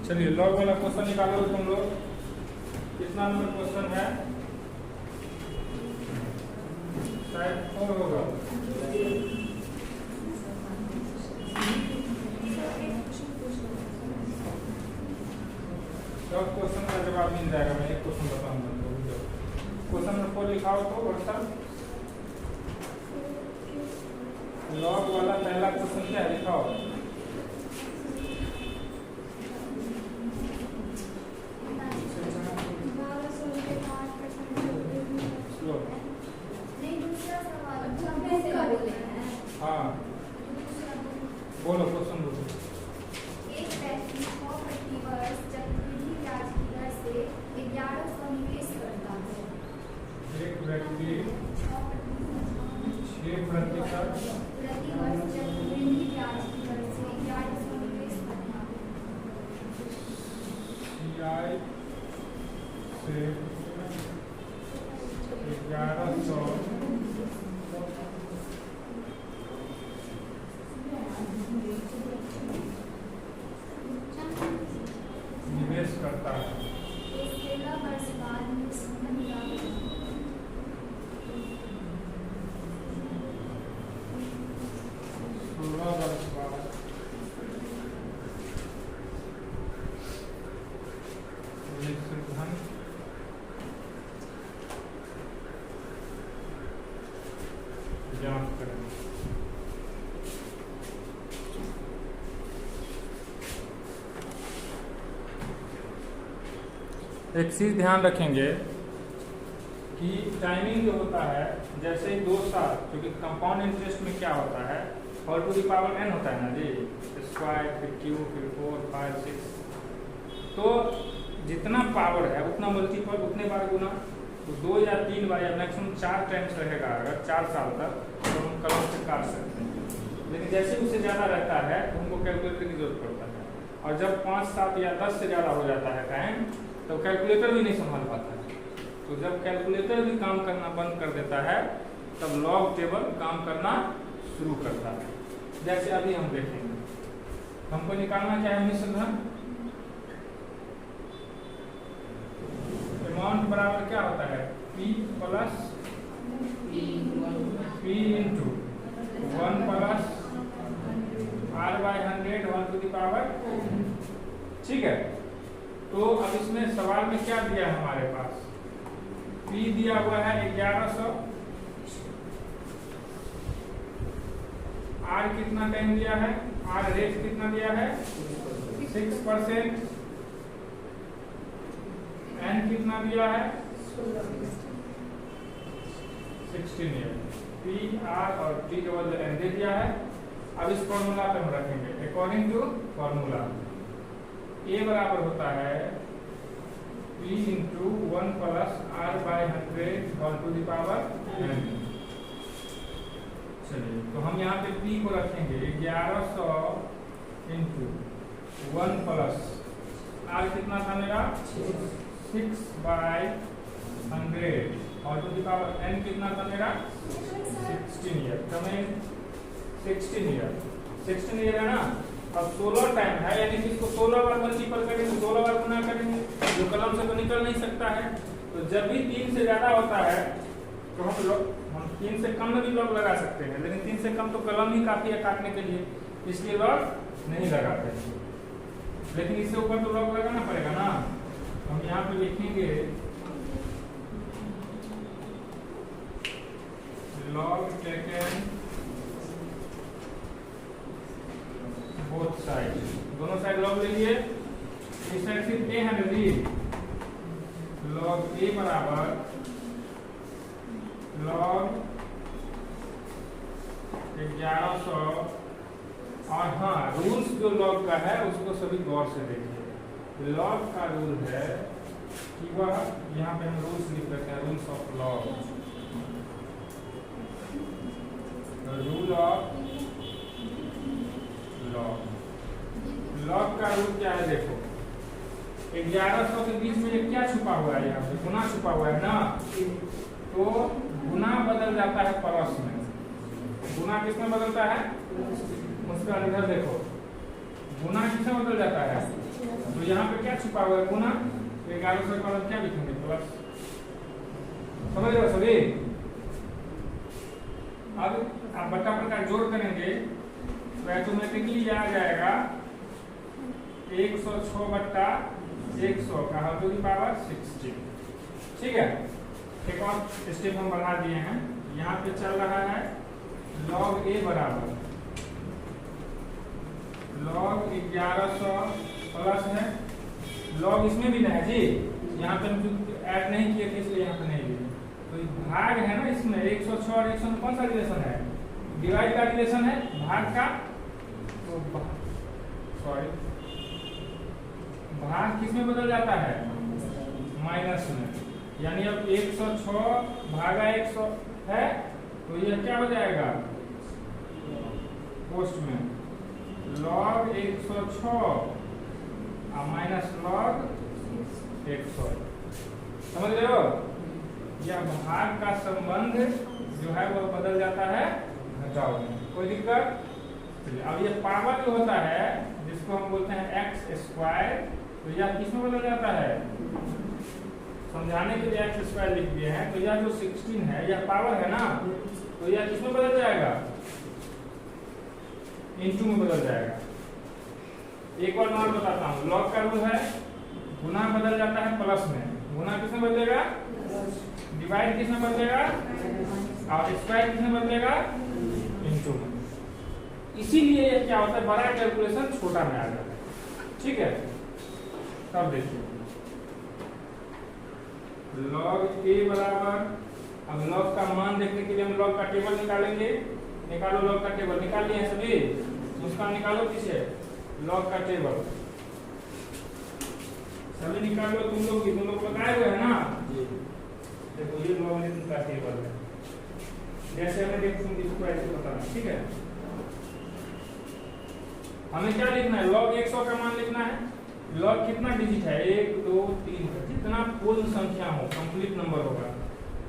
चलिए लॉग वाला क्वेश्चन निकालो तुम लोग। कितना नंबर क्वेश्चन है? शायद 4 होगा। सब क्वेश्चन का जवाब मिल जाएगा। मैं एक क्वेश्चन बताऊंगा। क्वेश्चन नंबर 4 लिखाओ तो व्हाट्सएप। लॉग वाला पहला क्वेश्चन क्या है लिखाओ। हाँ बोलो क्वेश्चन बोलो। एक व्यक्ति 100 प्रति वर्ष चक्रवृद्धि ब्याज की दर से 1100 निवेश करता है। एक व्यक्ति 6% प्रति वर्ष चक्रवृद्धि ब्याज की दर से 1100 निवेश करता है। CI से 1100 निवेश करता है। 16 वर्ष बाद निवेश होगा। 16 वर्ष बाद निश्चित धन जांच करें। एक चीज ध्यान रखेंगे कि टाइमिंग जो होता है, जैसे 2 साल, क्योंकि कंपाउंड इंटरेस्ट में क्या होता है, और टू द पावर n होता है ना जी, स्क्वायर फिर क्यू फिर 4 5 6, तो जितना पावर है उतना मल्टीपल उतने बार गुना, तो 2 या 3 बार या मैक्सिमम 4 टाइम्स रहेगा। अगर 4 साल तक तो हम कलम से काट सकते हैं, लेकिन जैसे उससे ज़्यादा रहता है तो हमको कैलकुलेटर की जरूरत पड़ता है। और जब 5 7 या 10 से ज़्यादा हो जाता है टाइम, तो कैलकुलेटर भी नहीं संभाल पाता है। तो जब कैलकुलेटर भी काम करना बंद कर देता है, तब लॉग टेबल काम करना शुरू करता है। जैसे अभी हम देखेंगे, हमको निकालना क्या है मिश्र धन। अमाउंट बराबर क्या होता है, P plus P into 1 plus R/100 1 to the power. ठीक है, तो अब इसमें सवाल में क्या दिया है हमारे पास, P दिया हुआ है 1100, R कितना टाइम दिया है, R रेट कितना दिया है 6%, N कितना दिया है 16 ईयर, P R और T के बदले N दे दिया है। अब इस फॉर्मूला पे हम रखेंगे अकॉर्डिंग टू फॉर्मूला। A बराबर होता है P into 1 plus R/100 all to the power n। चलिए, तो हम यहाँ पे P को रखेंगे 1100 इंटू 1 प्लस R कितना था मेरा 6/100 all to the power n कितना था मेरा 16 ईयर। तो मैं 16 ईयर है ना। अब 16 टाइम है, यानी कि इसको 16 बार मल्टीपल करेंगे, 16 बार गुना करेंगे, जो कलम से तो निकल नहीं सकता है। तो जब भी 3 से ज्यादा होता है तो हम 3 से कम में भी लॉग लगा सकते हैं, लेकिन 3 से कम तो कलम ही काफी है काटने के लिए, इसलिए लॉग नहीं लगाते हैं। लेकिन इससे ऊपर तो लॉग लगाना पड़ेगा ना। हम यहाँ पे लिखेंगे लॉग टेकन बोथ साइड, दोनों साइड लॉग ले लिए। इस साइड सिर्फ ए है ना जी, लॉग ए बराबर लॉग 1100। और हाँ, रूल्स जो लॉग का है उसको सभी गौर से देखिए। लॉग का रूल है कि वह, यहाँ पे हम रूल्स लिख लेते हैं, rules of log. Rule of log का रूल क्या है, देखो 1100 के बीच में ये क्या छुपा हुआ है, यहाँ पे गुना छुपा हुआ है ना, तो गुना बदल जाता है प्लस में। गुना किसमें बदलता है, उसका इधर देखो, गुना किसमें बदल जाता है, तो यहाँ पे क्या छुपा हुआ है गुना, तो 1100 का मतलब क्या लिखेंगे प्लस। समझ रहे हो सभी? अब आप बटा प्रकार जोड़ करेंगे तो ऑटोमेटिकली आ जाएगा 106 बट्टा 100 का होल टू द पावर 16। ठीक है, एक और स्टेप हम बढ़ा दिए हैं। यहाँ पे चल रहा है log a बराबर log 1100 प्लस है log इसमें भी ना है जी, यहाँ पे हम ऐड नहीं किए थे इसलिए यहाँ पे नहीं लिए। तो भाग है ना इसमें 106 और 100 में कौन सा रिलेशन है? डिवाइड का रिलेशन है, भाग का तो भाग किस में बदल जाता है? माइनस में। यानी अब 106 भागा 100 है तो यह क्या हो जाएगा पोस्ट में log 106 माइनस log 100। समझ रहे हो? यह भाग का संबंध जो है वो बदल जाता है घटाव में। कोई दिक्कत? अब ये पावर जो होता है जिसको हम बोलते हैं x स्क्वायर, तो यह किस में बदल जाता है? समझाने के लिए x स्क्वायर लिख दिए हैं। तो यह जो 16 है यह पावर है ना, तो यह किस में बदल जाएगा? इनटू में बदल जाएगा। एक और नॉर्म बताता हूँ, लॉग का रूल है गुना बदल जाता है प्लस में, गुना किस में बदलेगा? डिवाइड किस में बदलेगा? और स्क्वायर किस में बदलेगा? इनटू में। इसीलिए ये क्या होता है, बड़ा कैलकुलेशन छोटा में आ जाता है। ठीक है, तब देखिए log a बराबर, अब log का मान देखने के लिए हम log का टेबल निकालेंगे। निकालो log का टेबल, निकाल लिए हैं सभी? मुस्कान निकालो पीछे log का टेबल, सभी निकाल लो। तुम लोग बताए हुए हैं ना? देखो ये लॉगरिथम का टेबल है, जैसे हमने देखो इसको ऐसे बताना। ठीक है, हमें क्या लिखना है? log 100 का मान लिखना है। log कितना डिजिट है? 1 2 3, जितना पूर्ण संख्या हो, कंप्लीट नंबर होगा।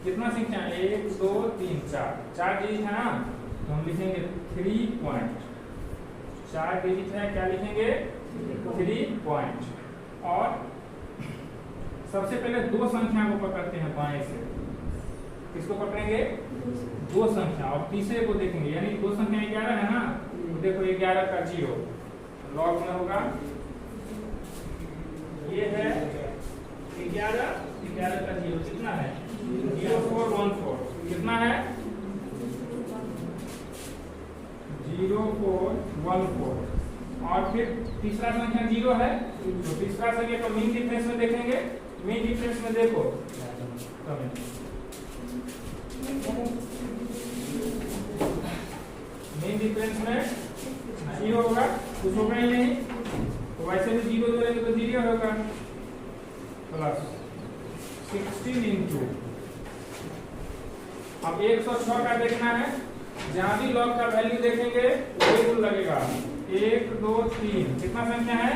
कितना संख्या? 1 2 3 4 डिजिट है ना, तो हम लिखेंगे 3 पॉइंट। 4 डिजिट है, क्या लिखेंगे? 3 पॉइंट। और सबसे पहले दो संख्या को पकड़ते हैं बाएं से। किसको पकड़ेंगे? दो संख्या, और तीसरे को देखेंगे। यानी दो संख्या 11 है ना, तो देखो 11 का 0 लॉग में होगा। ये है 11 का 0 कितना है? 0414। कितना है? 0414। और फिर तीसरा संख्या 0 है, तो तीसरा संख्या को मीन डिफरेंस में देखेंगे। मीन डिफरेंस में देखो मीन डिफरेंस में 0 होगा, कुछ होगा ही नहीं। तो वैसे भी 0 जोड़ेंगे तो 0 होगा, प्लस 16 इंटू। अब 106 का देखना है, जहां भी log का वैल्यू देखेंगे वही रूल लगेगा। 1 2 3 कितना संख्या है?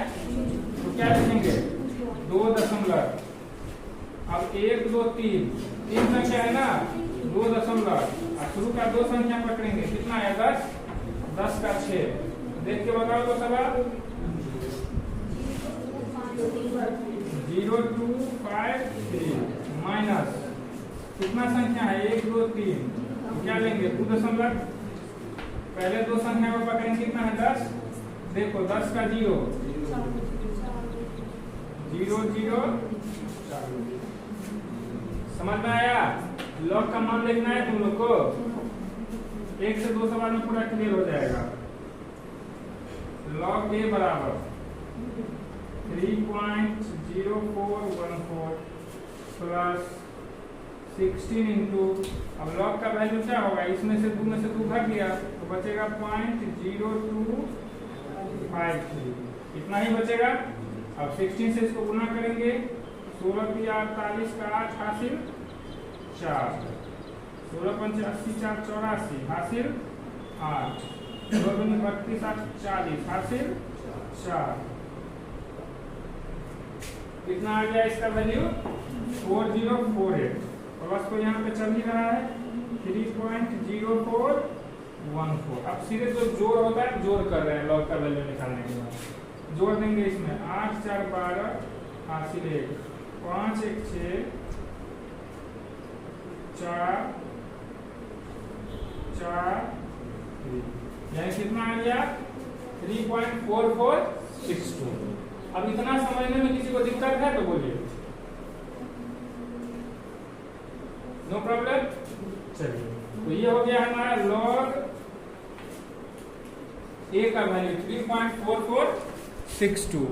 तो क्या लिखेंगे? 2 दशमलव। अब 1 2 3 तीन संख्या है ना, 2 दशमलव। शुरू का दो संख्या पकड़ेंगे, कितना है? 10 10 का 6। देख के बताओ तो सवाल। 0253 माइनस कितना संख्या है? 1 2 3, क्या लेंगे? 2 दशमलव। पहले दो संख्या को पकड़ेंगे, कितना है? 10। देखो 10 का 0 0 0। समझ में आया? लॉग का मान देखना है तुम लोग को। 1 से 2 सवाल में पूरा क्लियर हो जाएगा। log a बराबर 3.0414 प्लस 16 इंटू। अब log का वैल्यू क्या होगा? इसमें से 2 में से 2 घट गया तो बचेगा 0.0253। इतना ही बचेगा। अब 16 से इसको गुना करेंगे, 16 की 48 का 8 हासिल 4, 16 पंच 80 4 84 हासिल 8, 16 में 32 8 40 हासिल 4। कितना आ गया इसका वैल्यू? 4048। प्लस को यहाँ पे चल ही रहा है 3.0414। अब सीधे जो जोड़ होता है जोड़ कर रहे हैं लॉग का वैल्यू निकालने के बाद। जोड़ देंगे इसमें 8 4 12 हासिल 1 5 1 6 4 4 यानी कितना आ गया 3.4462। अब इतना समझने में किसी को दिक्कत है तो बोलिए, नो प्रॉब्लम। चलिए तो ये हो गया हमारा लॉग ए का वैल्यू 3.4462।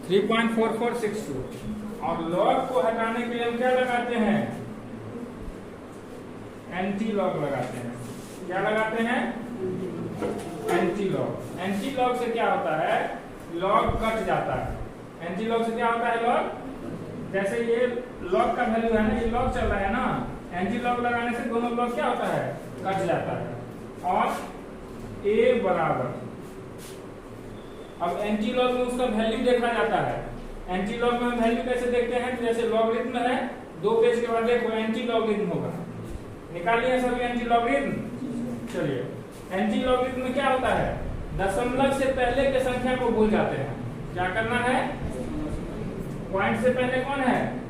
3.4462 और लॉग को हटाने के लिए हम क्या लगाते हैं, एंटी लॉग लगाते हैं। क्या लगाते हैं, एंटी लॉग। एंटी लॉग से क्या होता है, लॉग कट जाता है। एंटी लॉग से क्या होता है, लॉग, जैसे ये लॉग का वैल्यू है ना, ये लॉग चल रहा है ना, एंटी लॉग लगाने से दोनों लॉग क्या होता है, कट जाता है। और ए बराबर, अब एंटी लॉग में उसका वैल्यू देखा जाता है। एंटी लॉग में वैल्यू कैसे देखते हैं, जैसे लॉगरिथम है, 2 पेज के बाद देखो एंटी लॉगरिथम होगा, निकालिए सभी एंटी लॉगरिथम। चलिए एंटी लॉगरिथम में क्या होता है, दशमलव से पहले के संख्या को भूल जाते हैं। क्या करना है, पॉइंट से पहले कौन है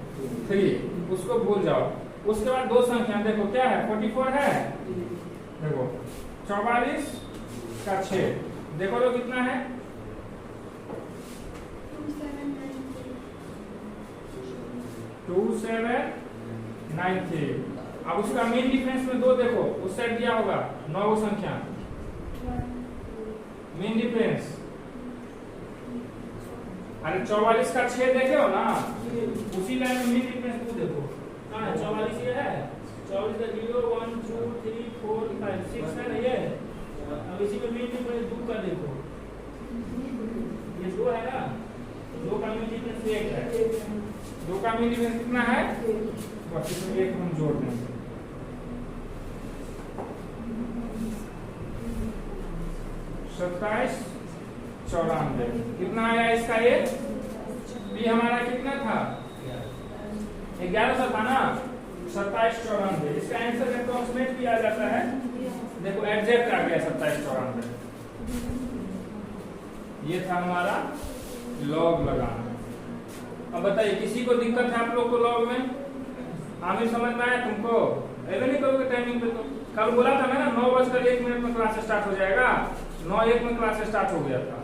3, उसको भूल जाओ। उसके बाद 2 संख्या देखो क्या है, 44 है, देखो 44 का 6, देखो तो कितना है 2793। अब उसका मेन डिफरेंस में 2 देखो, उस साइड दिया होगा 9 संख्या, मेन डिफरेंस। अरे 44 का 6 देखे हो ना, उसी लाइन में मेन डिफरेंस 2 देखो कहाँ है, 44 ये है, 44 का 0 1 2 3 4 5 6 है ना ये। अब इसी में मेन डिफरेंस 2 का देखो, ये 2 है ना, 2 का मेन डिफरेंस 1 है, 2 का मेन डिफरेंस कितना है, बस इसमें 1 हम जोड़ देंगे। 2794 कितना आया इसका, ये भी हमारा कितना था 1100 था ना, 2794। इसका आंसर अप्रोक्सीमेट भी आ जाता है, देखो एग्जैक्ट आ गया 2794। ये था हमारा लॉग लगाना। अब बताइए किसी को दिक्कत है आप लोग को लॉग में, आमिर समझ में आया तुमको, ऐसा नहीं करोगे टाइमिंग पे। तो कल बोला था मैं ना 9:01 में क्लास स्टार्ट हो जाएगा, 9:01 में क्लास स्टार्ट हो गया था।